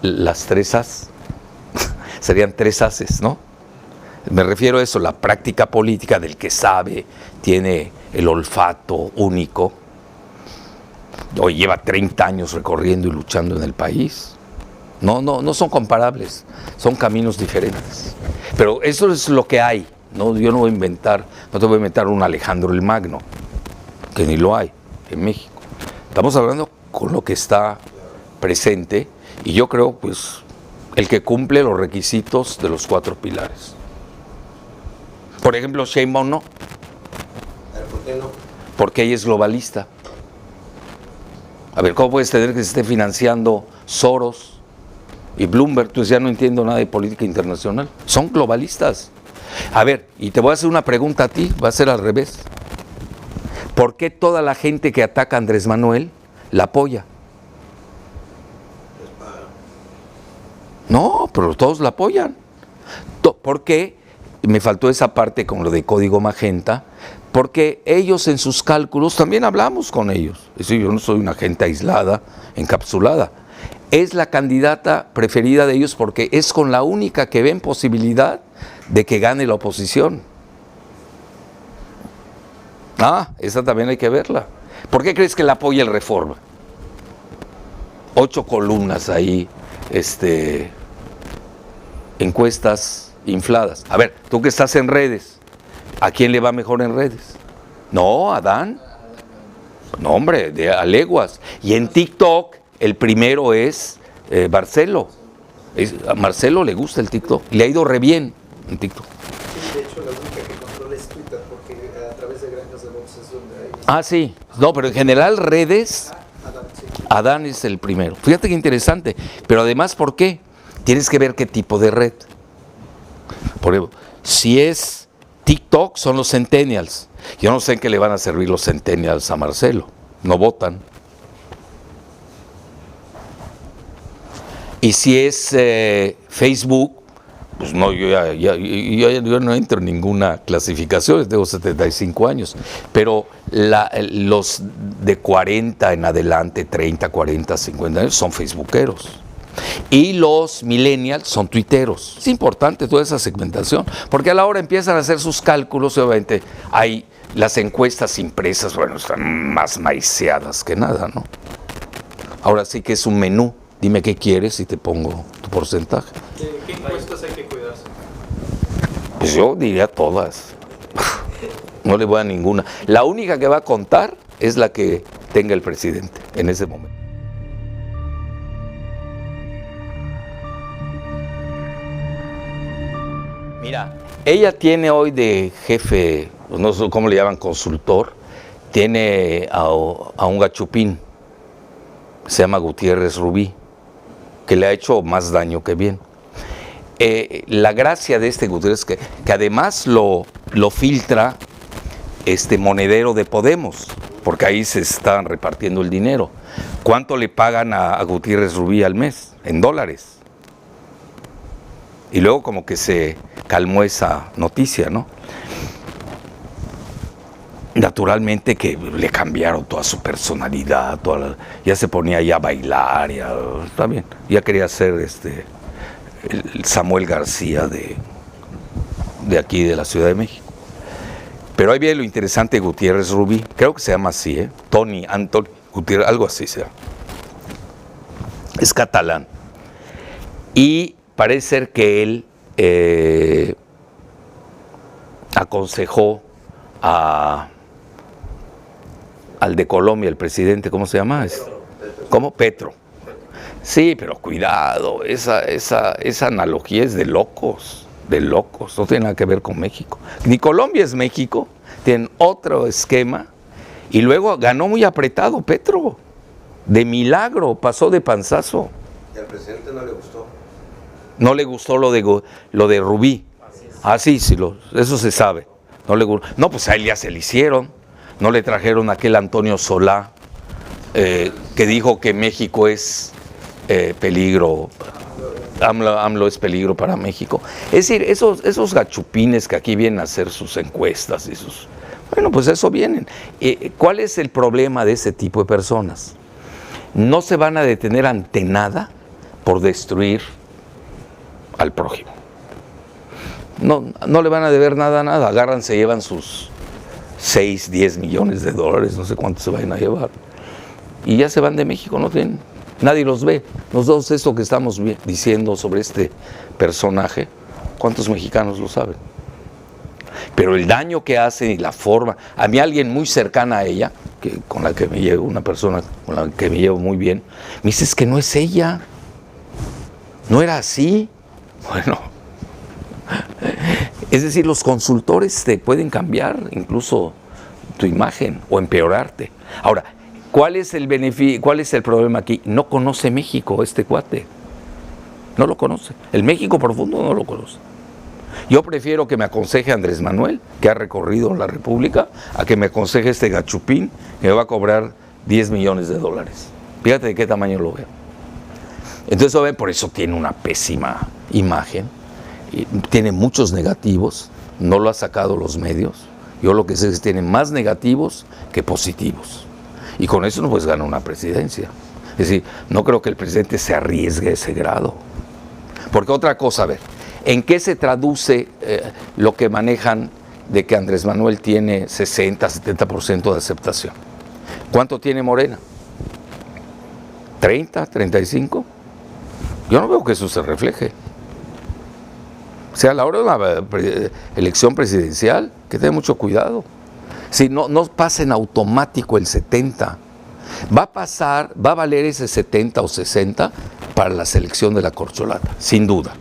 las 3 as, serían 3 ases, ¿no? Me refiero a eso, la práctica política del que sabe, tiene el olfato único. Hoy lleva 30 años recorriendo y luchando en el país. No son comparables, son caminos diferentes. Pero eso es lo que hay, ¿no? Yo no voy a inventar, no te voy a inventar un Alejandro el Magno, que ni lo hay en México. Estamos hablando con lo que está presente Y yo creo, pues, el que cumple los requisitos de los 4 pilares. Por ejemplo, Sheinbaum no. ¿Por qué no? Porque ella es globalista. A ver, ¿cómo puedes tener que se esté financiando Soros y Bloomberg? Pues ya no entiendo nada de política internacional. Son globalistas. A ver, y te voy a hacer una pregunta a ti, va a ser al revés. ¿Por qué toda la gente que ataca a Andrés Manuel la apoya? No, pero todos la apoyan. ¿Por qué? Me faltó esa parte con lo de Código Magenta, porque ellos en sus cálculos, también hablamos con ellos. Es decir, yo no soy una gente aislada, encapsulada. Es la candidata preferida de ellos porque es con la única que ven posibilidad de que gane la oposición. Esa también hay que verla. ¿Por qué crees que la apoya el Reforma? 8 columnas ahí, encuestas infladas. A ver, tú que estás en redes, ¿a quién le va mejor en redes? No, a Adán. No, hombre, a leguas. Y en TikTok, el primero es Marcelo. A Marcelo le gusta el TikTok. Le ha ido re bien en TikTok. Sí, de hecho, la única que controla es Twitter, porque a través de granjas de bots es donde hay... Sí. No, pero en general redes, Adán, sí. Adán es el primero. Fíjate qué interesante. Pero además, ¿por qué? Tienes que ver qué tipo de red. Por ejemplo, si es TikTok, son los centennials. Yo no sé en qué le van a servir los centennials a Marcelo. No votan. Y si es Facebook, pues no, yo no entro en ninguna clasificación, tengo 75 años. Pero los de 40 en adelante, 30, 40, 50 años, son facebookeros. Y los millennials son tuiteros. Es importante toda esa segmentación, porque a la hora empiezan a hacer sus cálculos, obviamente hay las encuestas impresas, bueno, están más maiceadas que nada, ¿no? Ahora sí que es un menú, dime qué quieres y te pongo tu porcentaje. ¿Qué encuestas hay que cuidarse? Pues yo diría todas, no le voy a ninguna. La única que va a contar es la que tenga el presidente en ese momento. Mira, ella tiene hoy de jefe, no sé cómo le llaman, consultor, tiene a un gachupín, se llama Gutiérrez Rubí, que le ha hecho más daño que bien. La gracia de este Gutiérrez que además lo filtra Monedero de Podemos, porque ahí se están repartiendo el dinero. ¿Cuánto le pagan a Gutiérrez Rubí al mes? En dólares. Y luego como que se calmó esa noticia, ¿no? Naturalmente que le cambiaron toda su personalidad, ya se ponía ya a bailar, está bien, ya quería ser el Samuel García de aquí, de la Ciudad de México. Pero ahí viene lo interesante de Gutiérrez Rubí, creo que se llama así, Tony Antoni Gutiérrez, algo así se llama. Es catalán. Y parece ser que él aconsejó al de Colombia, el presidente, ¿cómo se llama? ¿Cómo? Petro. Sí, pero cuidado, esa analogía es de locos, no tiene nada que ver con México. Ni Colombia es México, tienen otro esquema, y luego ganó muy apretado Petro, de milagro, pasó de panzazo. ¿Y al presidente no le gustó? No le gustó lo de Rubí. Sí, eso se sabe. No, pues a él ya se le hicieron. No le trajeron a aquel Antonio Solá que dijo que México es peligro. AMLO es peligro para México. Es decir, esos gachupines que aquí vienen a hacer sus encuestas y bueno, pues eso vienen. ¿Cuál es el problema de ese tipo de personas? No se van a detener ante nada por destruir al prójimo. No le van a deber nada, agarran, se llevan sus 6, 10 millones de dólares, no sé cuánto se vayan a llevar, y ya se van de México, nadie los ve. Nosotros esto que estamos diciendo sobre este personaje, ¿cuántos mexicanos lo saben? Pero el daño que hace y la forma, a mí alguien muy cercana a ella, una persona con la que me llevo muy bien, me dice, es que no es ella. ¿No era así? Bueno, es decir, los consultores te pueden cambiar incluso tu imagen o empeorarte. Ahora, ¿cuál es el beneficio, cuál es el problema aquí? No conoce México este cuate. No lo conoce. El México profundo no lo conoce. Yo prefiero que me aconseje Andrés Manuel, que ha recorrido la República, a que me aconseje este gachupín que me va a cobrar $10 millones. Fíjate de qué tamaño lo veo. Entonces, por eso tiene una pésima imagen, y tiene muchos negativos, no lo ha sacado los medios. Yo lo que sé es que tiene más negativos que positivos. Y con eso no puedes ganar una presidencia. Es decir, no creo que el presidente se arriesgue a ese grado. Porque otra cosa, a ver, ¿en qué se traduce lo que manejan de que Andrés Manuel tiene 60, 70% de aceptación? ¿Cuánto tiene Morena? ¿30, 35? Yo no veo que eso se refleje. O sea, a la hora de la elección presidencial, que tenga mucho cuidado. Si no pasa en automático el 70, va a valer ese 70 o 60 para la selección de la corcholata, sin duda.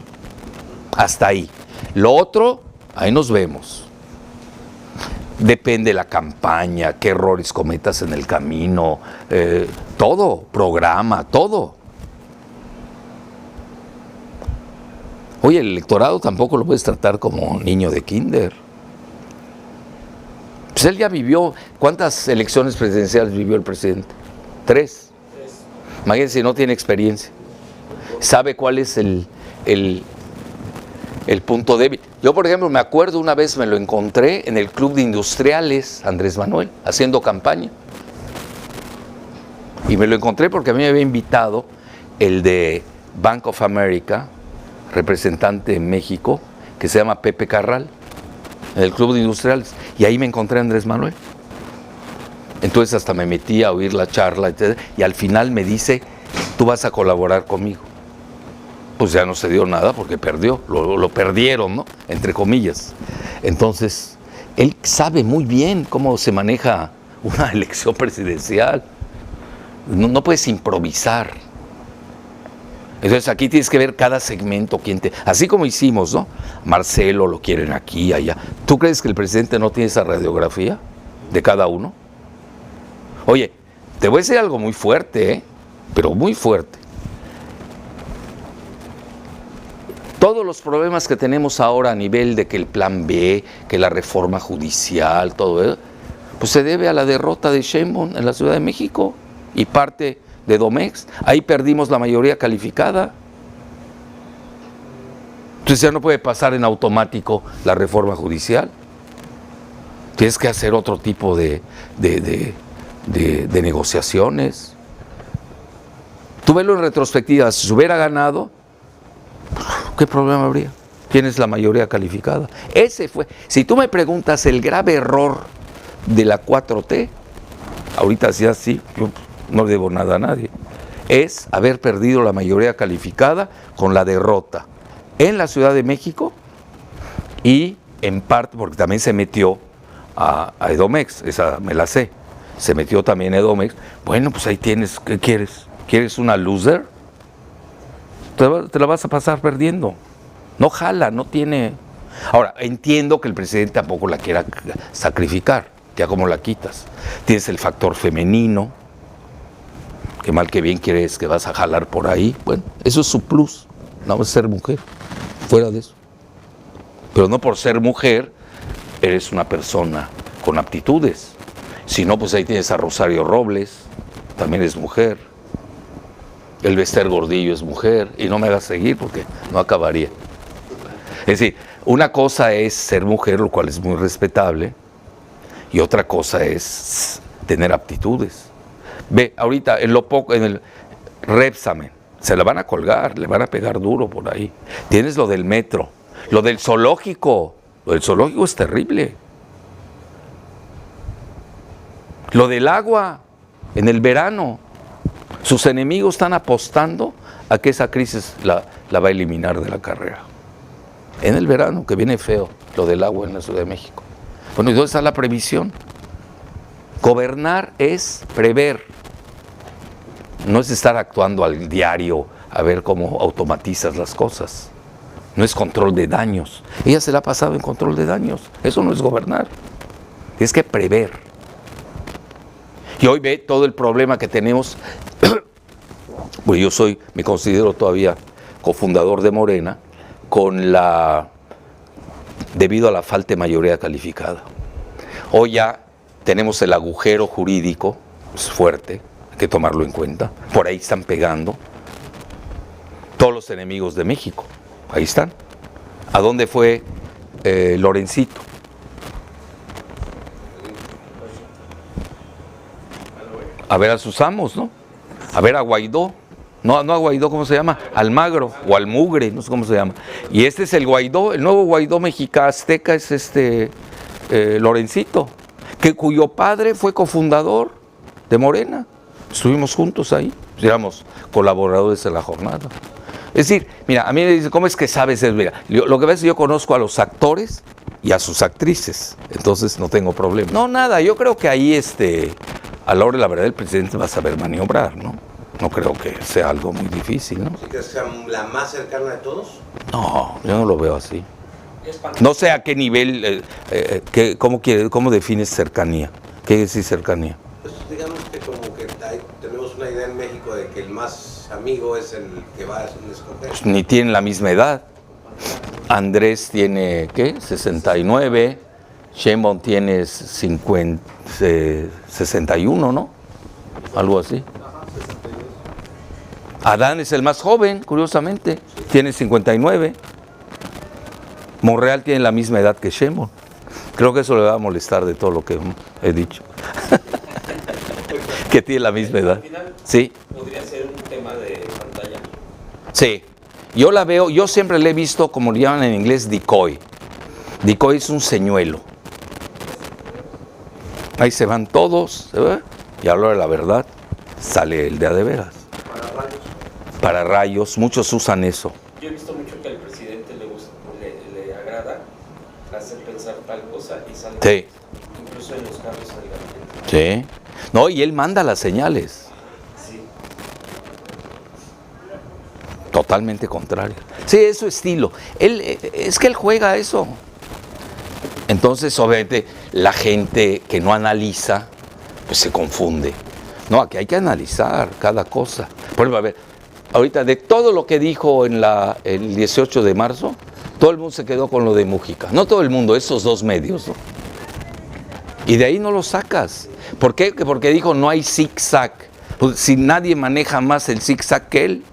Hasta ahí. Lo otro, ahí nos vemos. Depende de la campaña, qué errores cometas en el camino, todo, programa, todo. Oye, el electorado tampoco lo puedes tratar como niño de kinder. Pues él ya vivió, ¿cuántas elecciones presidenciales vivió el presidente? 3. Imagínense, no tiene experiencia. ¿Sabe cuál es el punto débil? Yo, por ejemplo, me acuerdo una vez me lo encontré en el Club de Industriales, Andrés Manuel, haciendo campaña. Y me lo encontré porque a mí me había invitado el de Bank of America, representante en México, que se llama Pepe Carral, en el Club de Industriales. Y ahí me encontré a Andrés Manuel. Entonces hasta me metí a oír la charla, etc. Y al final me dice, tú vas a colaborar conmigo. Pues ya no se dio nada porque perdió, lo perdieron, ¿no? Entre comillas. Entonces, él sabe muy bien cómo se maneja una elección presidencial. No puedes improvisar. Entonces aquí tienes que ver cada segmento, así como hicimos, ¿no? Marcelo lo quieren aquí, allá. ¿Tú crees que el presidente no tiene esa radiografía de cada uno? Oye, te voy a decir algo muy fuerte, pero muy fuerte. Todos los problemas que tenemos ahora a nivel de que el plan B, que la reforma judicial, todo eso, pues se debe a la derrota de Sheinbaum en la Ciudad de México y parte de Domex. Ahí perdimos la mayoría calificada. Entonces ya no puede pasar en automático la reforma judicial. Tienes que hacer otro tipo de negociaciones. Tú velo en retrospectiva, si se hubiera ganado, ¿qué problema habría? Tienes la mayoría calificada. Ese fue, si tú me preguntas el grave error de la 4T, ahorita sí así, yo no le debo nada a nadie, es haber perdido la mayoría calificada con la derrota en la Ciudad de México y en parte porque también se metió a Edomex, esa me la sé, se metió también a Edomex. Bueno, pues ahí tienes, ¿qué quieres? ¿Quieres una loser? Te la vas a pasar perdiendo. No jala, no tiene. Ahora, entiendo que el presidente tampoco la quiera sacrificar, ya como la quitas. Tienes el factor femenino, que mal que bien quieres que vas a jalar por ahí. Bueno, eso es su plus, no vas a ser mujer, fuera de eso. Pero no por ser mujer eres una persona con aptitudes. Si no, pues ahí tienes a Rosario Robles, también es mujer. El Bester Gordillo es mujer, y no me hagas seguir porque no acabaría. Es decir, una cosa es ser mujer, lo cual es muy respetable, y otra cosa es tener aptitudes. Ve, ahorita en el Repsamen, se la van a colgar, le van a pegar duro por ahí. Tienes lo del metro, lo del zoológico es terrible. Lo del agua en el verano. Sus enemigos están apostando a que esa crisis la va a eliminar de la carrera. En el verano, que viene feo, lo del agua en la Ciudad de México. Bueno, ¿y dónde está la previsión? Gobernar es prever. No es estar actuando al diario, a ver cómo automatizas las cosas. No es control de daños. Ella se la ha pasado en control de daños. Eso no es gobernar. Tienes que prever. Y hoy ve todo el problema que tenemos. Pues yo me considero todavía cofundador de Morena, debido a la falta de mayoría calificada. Hoy ya tenemos el agujero jurídico, es fuerte, hay que tomarlo en cuenta. Por ahí están pegando todos los enemigos de México. Ahí están. ¿A dónde fue Lorencito? A ver a sus amos, ¿no? A ver a Guaidó. No a Guaidó, ¿cómo se llama? Almagro o Almugre, no sé cómo se llama. Y este es el Guaidó, el nuevo Guaidó mexicano azteca es Lorencito, cuyo padre fue cofundador de Morena. Estuvimos juntos ahí, éramos colaboradores de la jornada. Es decir, mira, a mí me dicen, ¿cómo es que sabes eso? Mira, lo que pasa es que yo conozco a los actores y a sus actrices, entonces no tengo problema. No, nada, yo creo que ahí a la hora de la verdad el presidente va a saber maniobrar, ¿no? No creo que sea algo muy difícil, ¿no? ¿Sí crees que sea la más cercana de todos? No, yo no lo veo así. No sé a qué nivel, ¿cómo defines cercanía? ¿Qué es decir cercanía? Pues digamos que como que tenemos una idea en México de que el más amigo es el que va a escoger. Pues ni tienen la misma edad. Andrés tiene, ¿qué? 69, Sheinbaum tiene 61, ¿no? Algo así. Adán es el más joven, curiosamente, tiene 59. Monreal tiene la misma edad que Sheinbaum. Creo que eso le va a molestar de todo lo que he dicho. Que tiene la misma edad. Sí. ¿Podría ser un tema de pantalla? Sí. Yo la veo, yo siempre la he visto como le llaman en inglés decoy. Decoy es un señuelo. Ahí se van todos, ¿se ve? Y a la hora de la verdad sale el de a de veras. Para rayos, muchos usan eso. Yo he visto mucho que al presidente le agrada hacer pensar tal cosa y sale. Sí. Incluso en los carros al gabinete. Sí. No, y él manda las señales. Sí. Totalmente contrario. Sí, es su estilo. Es que él juega a eso. Entonces, obviamente, la gente que no analiza, pues se confunde. No, aquí hay que analizar cada cosa. Por ejemplo, a ver, ahorita de todo lo que dijo en el 18 de marzo, todo el mundo se quedó con lo de Mújica. No todo el mundo, esos dos medios, ¿no? Y de ahí no lo sacas. ¿Por qué? Porque dijo no hay zigzag. Pues si nadie maneja más el zigzag que él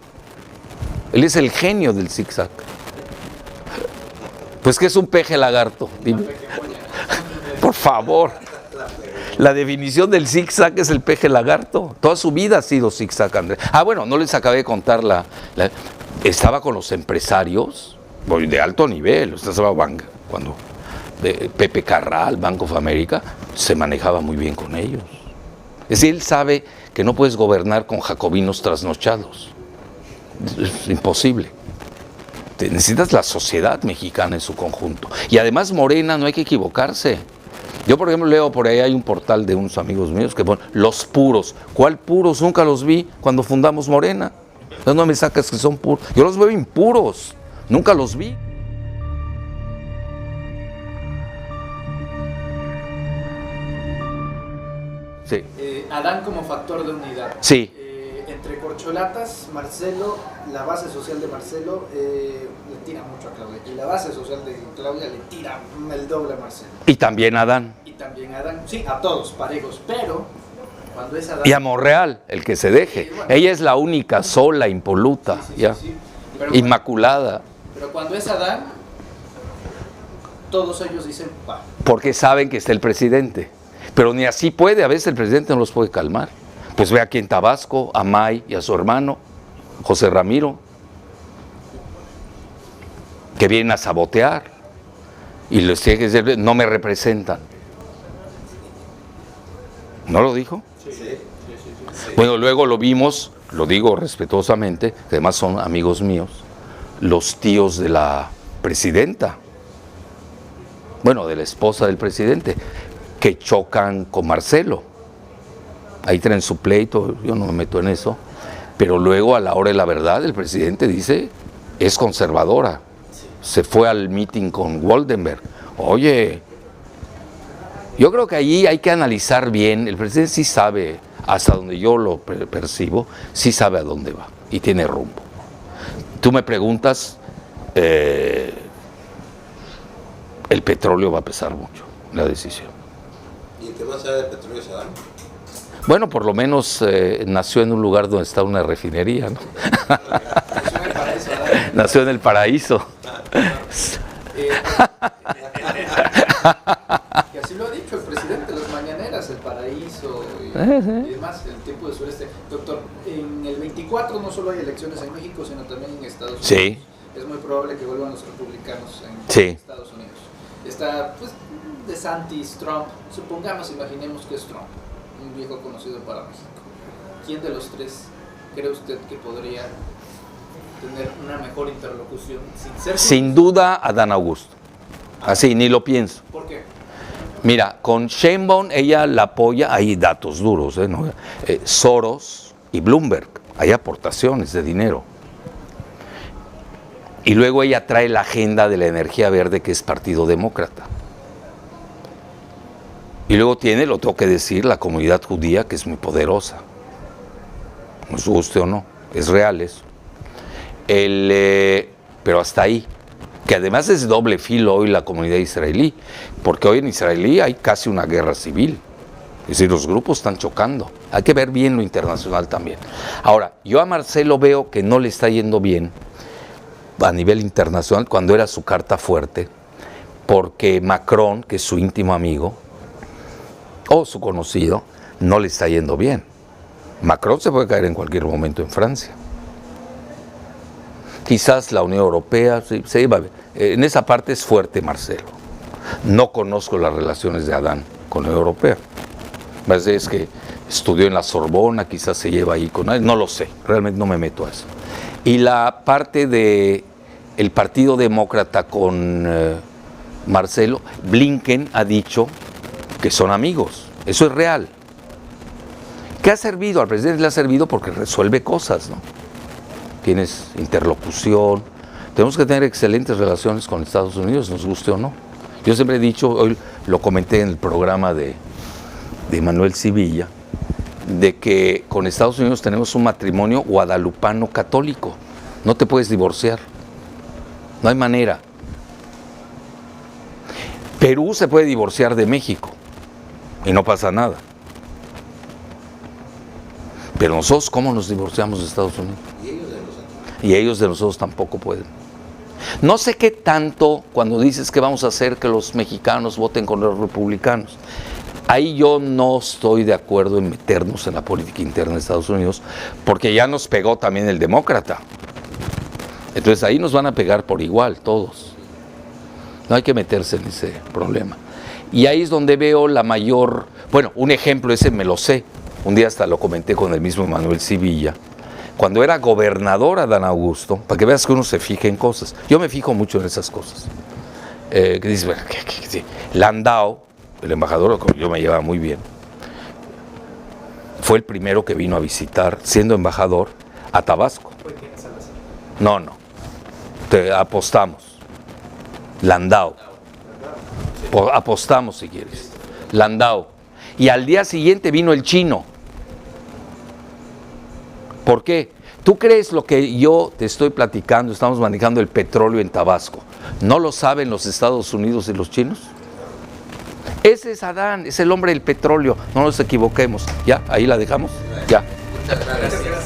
es el genio del zigzag. Pues que es un peje lagarto. Dime. Por favor. La definición del zigzag es el peje lagarto. Toda su vida ha sido zigzag, Andrés. Ah, bueno, no les acabé de contar estaba con los empresarios de alto nivel. Cuando Pepe Carral, Bank of America, se manejaba muy bien con ellos. Es decir, él sabe que no puedes gobernar con jacobinos trasnochados. Es imposible. Necesitas la sociedad mexicana en su conjunto. Y además Morena, no hay que equivocarse. Yo, por ejemplo, leo por ahí, hay un portal de unos amigos míos que ponen los puros. ¿Cuál puros? Nunca los vi cuando fundamos Morena. Entonces no me sacas que son puros. Yo los veo impuros. Nunca los vi. Sí. Adán como factor de unidad. Sí. Entre corcholatas, Marcelo, la base social de Marcelo le tira mucho a Claudia. Y la base social de Claudia le tira el doble a Marcelo. Y también a Adán. Y también a Adán. Sí, a todos, parejos. Pero cuando es Adán... Y a Monreal, el que se deje. Sí, bueno. Ella es la única, sola, impoluta, Sí. Pero inmaculada. pero cuando es Adán, todos ellos dicen, va. Porque saben que está el presidente. Pero ni así puede, a veces el presidente no los puede calmar. Pues ve aquí en Tabasco, a May y a su hermano, José Ramiro, que vienen a sabotear. Y les tiene que decir, no me representan. ¿No lo dijo? Sí. Bueno, luego lo vimos, lo digo respetuosamente, que además son amigos míos, los tíos de la presidenta, bueno, de la esposa del presidente, que chocan con Marcelo. Ahí traen su pleito, yo no me meto en eso. Pero luego, a la hora de la verdad, el presidente dice, es conservadora. Se fue al meeting con Woldenberg. Oye, yo creo que allí hay que analizar bien. El presidente sí sabe, hasta donde yo lo percibo, sí sabe a dónde va y tiene rumbo. Tú me preguntas, el petróleo va a pesar mucho, la decisión. ¿Y el que más sabe de petróleo es Adán? Bueno, por lo menos nació en un lugar donde está una refinería, ¿no? Nació en el paraíso. Que así lo ha dicho el presidente, las mañaneras, el paraíso y demás, el tiempo de sureste. Doctor, en el 24 no solo hay elecciones en México, sino también en Estados Unidos. Sí. Es muy probable que vuelvan los republicanos en Sí. Estados Unidos. Está, pues, DeSantis, Trump, supongamos, imaginemos que es Trump, un viejo conocido para México. ¿Quién de los tres cree usted que podría tener una mejor interlocución sin ser... Sin duda, Adán Augusto. Así, ni lo pienso. ¿Por qué? Mira, con Sheinbaum ella la apoya, hay datos duros, ¿no? Soros y Bloomberg, hay aportaciones de dinero. Y luego ella trae la agenda de la energía verde, que es Partido Demócrata. Y luego tiene, lo tengo que decir, la comunidad judía, que es muy poderosa. Nos guste o no, es real eso. Pero hasta ahí. Que además es doble filo hoy la comunidad israelí, porque hoy en Israel hay casi una guerra civil. Es decir, los grupos están chocando. Hay que ver bien lo internacional también. Ahora, yo a Marcelo veo que no le está yendo bien a nivel internacional cuando era su carta fuerte, porque Macron, que es su íntimo amigo, o su conocido, no le está yendo bien. Macron se puede caer en cualquier momento en Francia. Quizás la Unión Europea, se iba a ver. En esa parte es fuerte Marcelo. No conozco las relaciones de Adán con la Unión Europea. Es que estudió en la Sorbona, quizás se lleva ahí con él, no lo sé, realmente no me meto a eso. Y la parte del Partido Demócrata con Marcelo, Blinken ha dicho que son amigos, eso es real. ¿Qué ha servido? Al presidente le ha servido porque resuelve cosas, ¿no? Tienes interlocución, tenemos que tener excelentes relaciones con Estados Unidos, nos guste o no. Yo siempre he dicho, hoy lo comenté en el programa de Manuel Sivilla, de que con Estados Unidos tenemos un matrimonio guadalupano católico, no te puedes divorciar, no hay manera. Perú se puede divorciar de México y no pasa nada. Pero nosotros, ¿cómo nos divorciamos de Estados Unidos? Y ellos de nosotros tampoco pueden. No sé qué tanto cuando dices que vamos a hacer que los mexicanos voten con los republicanos. Ahí yo no estoy de acuerdo en meternos en la política interna de Estados Unidos, porque ya nos pegó también el demócrata. Entonces ahí nos van a pegar por igual todos. No hay que meterse en ese problema. Y ahí es donde veo la mayor... Bueno, un ejemplo ese me lo sé. Un día hasta lo comenté con el mismo Manuel Sivilla. Cuando era gobernador Adán Augusto, para que veas que uno se fije en cosas. Yo me fijo mucho en esas cosas. Que dice, bueno, Landau, el embajador, yo me llevaba muy bien, fue el primero que vino a visitar, siendo embajador, a Tabasco. No, te apostamos. Landau. Apostamos si quieres. Landau. Y al día siguiente vino el chino. ¿Por qué? ¿Tú crees lo que yo te estoy platicando? Estamos manejando el petróleo en Tabasco. ¿No lo saben los Estados Unidos y los chinos? Ese es Adán, es el hombre del petróleo. No nos equivoquemos. ¿Ya? ¿Ahí la dejamos? Ya. Muchas gracias.